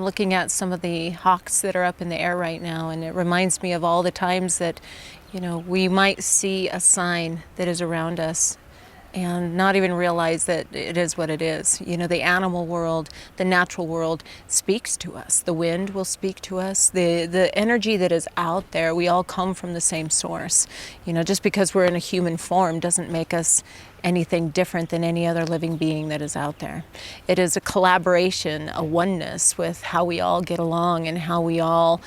looking at some of the hawks that are up in the air right now, and it reminds me of all the times that, we might see a sign that is around us and not even realize that it is what it is. The animal world, the natural world speaks to us. The wind will speak to us. The energy that is out there, we all come from the same source. Just because we're in a human form doesn't make us anything different than any other living being that is out there. It is a collaboration, a oneness with how we all get along and how we all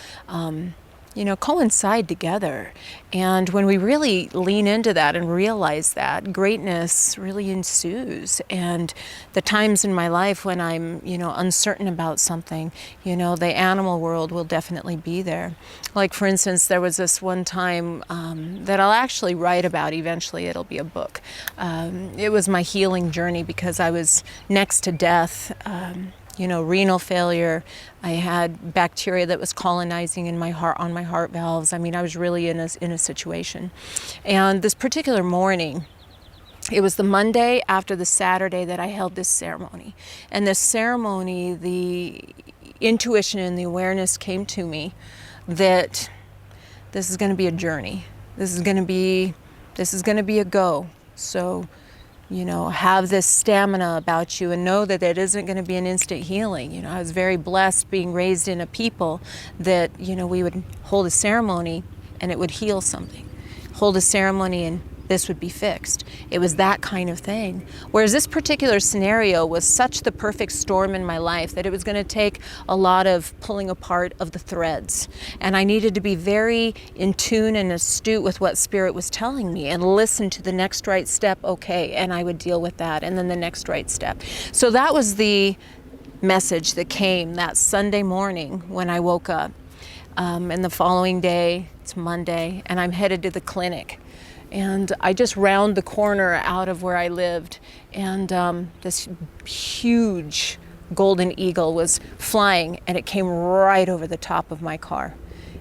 coincide together. And when we really lean into that and realize that, greatness really ensues. And the times in my life when I'm, uncertain about something, the animal world will definitely be there. Like, for instance, there was this one time that I'll actually write about. Eventually it'll be a book. It was my healing journey because I was next to death. Renal failure. I had bacteria that was colonizing in my heart, on my heart valves. I was really in a situation. And this particular morning, it was the Monday after the Saturday that I held this ceremony. And this ceremony, the intuition and the awareness came to me that this is going to be a journey. This is going to be a go. So, have this stamina about you and know that it isn't going to be an instant healing. I was very blessed being raised in a people that, we would hold a ceremony and it would heal something. Hold a ceremony and this would be fixed. It was that kind of thing. Whereas this particular scenario was such the perfect storm in my life that it was going to take a lot of pulling apart of the threads. And I needed to be very in tune and astute with what Spirit was telling me and listen to the next right step, okay, and I would deal with that, and then the next right step. So that was the message that came that Sunday morning when I woke up. And the following day, it's Monday, and I'm headed to the clinic. And I just round the corner out of where I lived, and this huge golden eagle was flying, and it came right over the top of my car,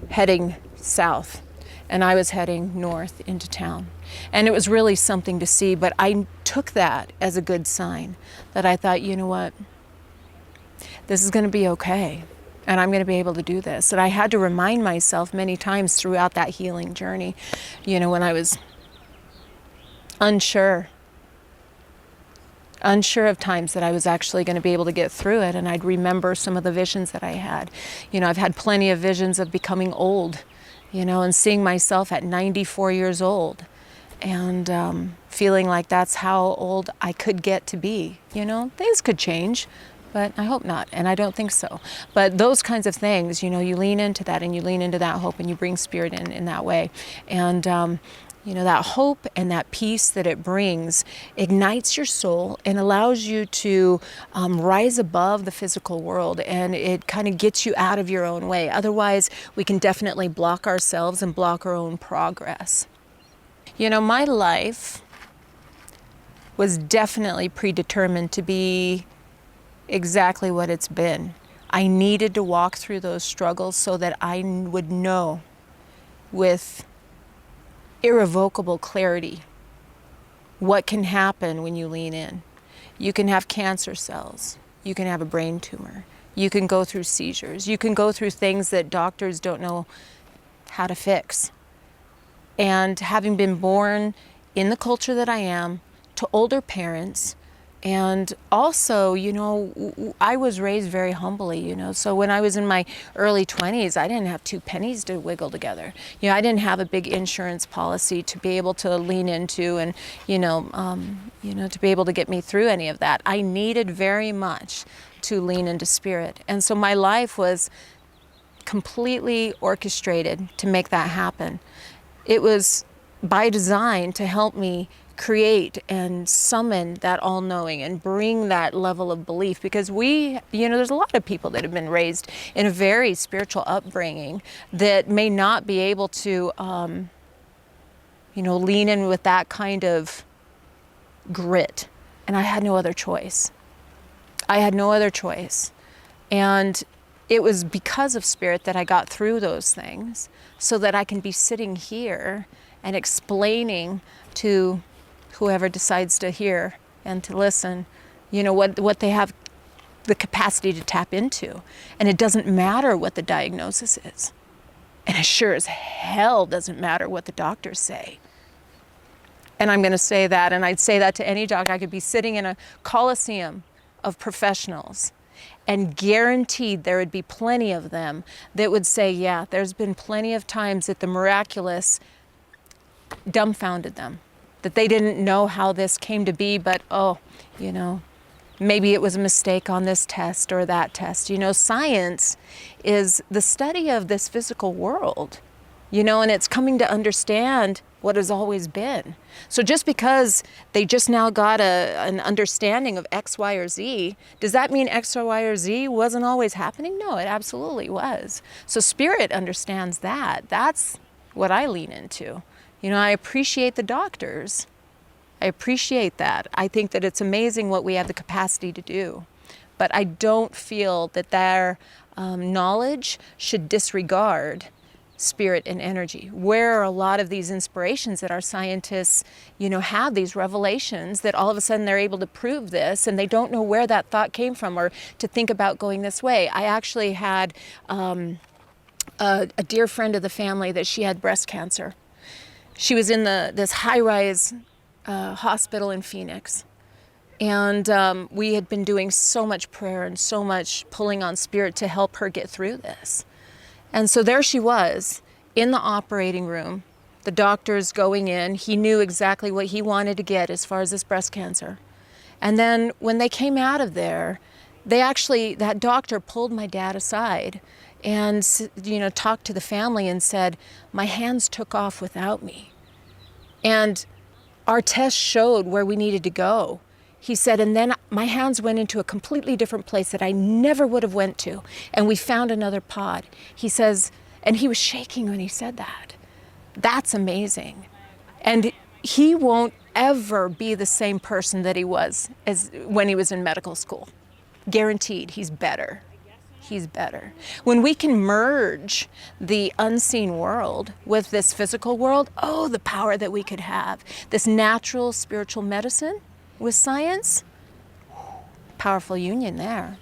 heading south. And I was heading north into town. And it was really something to see, but I took that as a good sign, that I thought, you know what, this is going to be okay. And I'm going to be able to do this. And I had to remind myself many times throughout that healing journey, when I was unsure of times that I was actually going to be able to get through it. And I'd remember some of the visions that I had. I've had plenty of visions of becoming old, and seeing myself at 94 years old and feeling like that's how old I could get to be. Things could change, but I hope not, and I don't think so. But those kinds of things, you lean into that, and you lean into that hope, and you bring Spirit in that way. And that hope and that peace that it brings ignites your soul and allows you to rise above the physical world, and it kind of gets you out of your own way. Otherwise, we can definitely block ourselves and block our own progress. My life was definitely predetermined to be exactly what it's been. I needed to walk through those struggles so that I would know with irrevocable clarity what can happen when you lean in. You can have cancer cells. You can have a brain tumor. You can go through seizures. You can go through things that doctors don't know how to fix. And having been born in the culture that I am, to older parents, and also, I was raised very humbly, so when I was in my early 20s, I didn't have 2 pennies to wiggle together. I didn't have a big insurance policy to be able to lean into and, to be able to get me through any of that. I needed very much to lean into Spirit. And so my life was completely orchestrated to make that happen. It was by design to help me create and summon that all-knowing and bring that level of belief, because there's a lot of people that have been raised in a very spiritual upbringing that may not be able to lean in with that kind of grit. And I had no other choice. And it was because of Spirit that I got through those things, so that I can be sitting here and explaining to whoever decides to hear and to listen, what they have the capacity to tap into. And it doesn't matter what the diagnosis is. And it sure as hell doesn't matter what the doctors say. And I'm going to say that, and I'd say that to any doctor. I could be sitting in a coliseum of professionals, and guaranteed there would be plenty of them that would say, yeah, there's been plenty of times that the miraculous dumbfounded them, that they didn't know how this came to be, but maybe it was a mistake on this test or that test. Science is the study of this physical world, and it's coming to understand what has always been. So just because they just now got an understanding of X, Y, or Z, does that mean X, Y, or Z wasn't always happening? No, it absolutely was. So Spirit understands that. That's what I lean into. I appreciate the doctors. I appreciate that. I think that it's amazing what we have the capacity to do. But I don't feel that their knowledge should disregard spirit and energy. Where are a lot of these inspirations that our scientists, have these revelations that all of a sudden they're able to prove this and they don't know where that thought came from or to think about going this way. I actually had a dear friend of the family that she had breast cancer. She was in this high-rise hospital in Phoenix. And we had been doing so much prayer and so much pulling on spirit to help her get through this. And so there she was in the operating room, the doctors going in. He knew exactly what he wanted to get as far as this breast cancer. And then when they came out of there, that doctor pulled my dad aside and, talked to the family and said, my hands took off without me. And our test showed where we needed to go. He said, and then my hands went into a completely different place that I never would have went to. And we found another pod. He says, and he was shaking when he said that. That's amazing. And he won't ever be the same person that he was as when he was in medical school. Guaranteed, he's better. He's better. When we can merge the unseen world with this physical world, the power that we could have. This natural spiritual medicine with science, powerful union there.